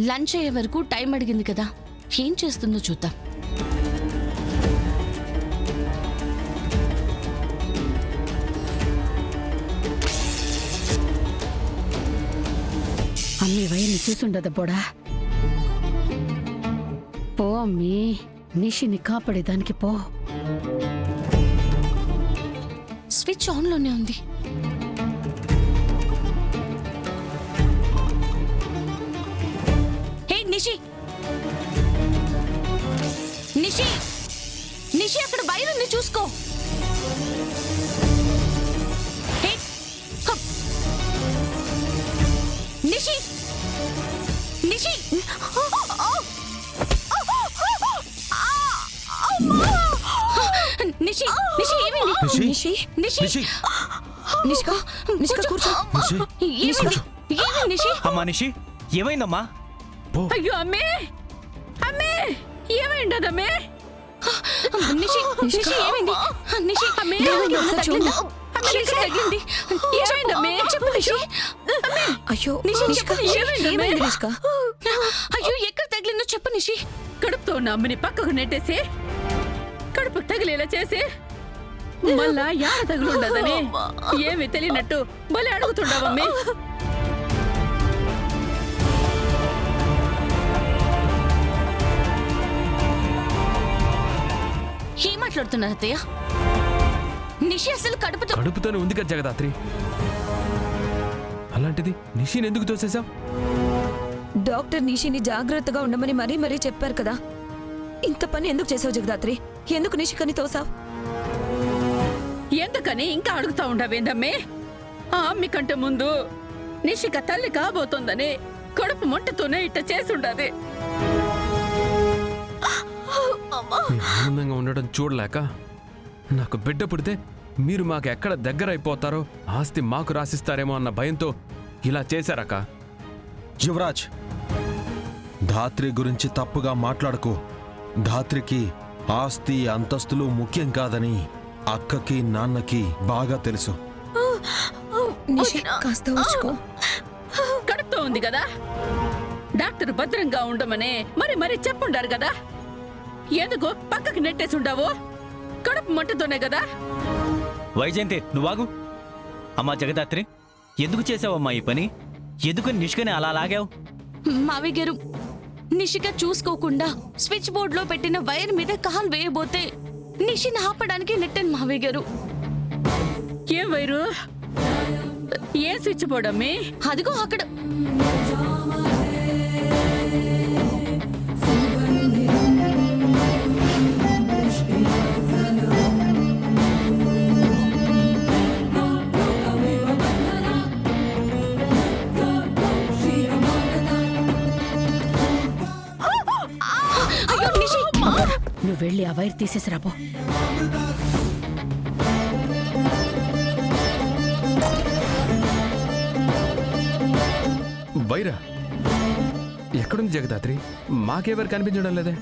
Lunch అయ్యే వరకు time అడిగింది కదా, ఏం చేస్తుందో చూద్దాం. అమ్మి వయన్ని చూసుండదు బోడా. పో అమ్మి, నిషిని కాపాడేదానికి పో. స్విచ్ ఆన్లోనే ఉంది. హే నిషి, నిషి, నిషి అక్కడ వైర్ ఉంది చూసుకో. హే, హప్. నిషి, నిషి, నిషి, నిషి ఏమైంది? నిషి, నిషి, నిషి, నిష్కా, నిష్కా కూర్చో. నిషి, ఏమైంది? ఏమైంది నిషి? అమ్మా నిషి, ఏమైందమ్మా? పో. అయ్యో అమ్మే, అమ్మే ఏమైండదమ్మే? నిషి, నిషి ఏమైంది? నిషి, అమ్మే, ఏమైంది? ఒకసారి తగిలిందా? అమ్మే, ఎక్కడ తగిలింది? ఏమైందమ్మే? చెప్పు నిషి. అయ్యో నిషి, నిష్కా, చెప్పు నిషి. ఏమైంది నిష్కా? అయ్యో ఎక్కడ తగిలిందో చెప్పు నిషి. కడుపుతో ఉన్న అమ్మని పక్కకు నెట్టేసి కడుపు తగిలేలా చేసి మళ్ళా యాడ తగులుండదని ఏమి తెలియనట్టు భలే అడుగుతుండవమ్మే. ఏం మాట్లాడుతున్నారు అత్తయ్య? నిషి అసలు కడుపుతోనే ఉంది కదా జగదాత్రి. అలాంటిది నిషిని ఎందుకు తోసేశాం? డాక్టర్ నిషిని జాగ్రత్తగా ఉండమని మరీ మరీ చెప్పారు కదా. ఇంత పని ఎందుకు చేసావు జగదాత్రి? ఎందుకు నిషికని తోసావు? ఎందుకని ఇంకా అడుగుతా ఉండవేందమ్మే? ఆ అమ్మి కంటే ముందు నిషిక తల్లి కాబోతోందని కడుపు మొంటతోనే ఇట్ట చేసుండది. మీ ఆనందంగా ఉండడం చూడలేక నాకు బిడ్డ పుడితే మీరు మాకు ఎక్కడ దగ్గర అయిపోతారో, ఆస్తి మాకు రాసిస్తారేమో అన్న భయంతో ఇలా చేశారక్క. యువరాజ్, ధాత్రి గురించి తప్పుగా మాట్లాడకు. ధాత్రికి ఆస్తి అంతస్తులు ముఖ్యం కాదని అక్కకి నాన్నకి బాగా తెలుసు. నిషి కాస్త ఊచుకో. కడుపుతో ఉంది కదా, డాక్టర్ భద్రంగా ఉండమని మరి మరి చెప్పుండారు కదా. ఎందుకు పక్కకి నెట్టేసుండావు? కడుపు మంటతోనే కదా. వైజయంతి నువ్వాగు. అమ్మా జగదాత్రి, ఎందుకు చేసావమ్మా ఈ పని? ఎందుకు నిష్కని అలా లాగావు? మావి గారు, నిషిక చూసుకోకుండా స్విచ్ బోర్డ్ లో పెట్టిన వైర్ మీద కాలు వేయబోతే నిషిని ఆపడానికి నెట్టాను మావి గారు. ఏం వైరు? ఏ స్విచ్ బోర్డ్ అమ్మి? అదిగో అక్కడ. అయ్యో నిషి, నువ్వు వెళ్ళి ఆ వైర్ తీసేసి రాబో. వైరా ఎక్కడుంది జగదాత్రి? మాకెవరు కనిపించడం లేదే.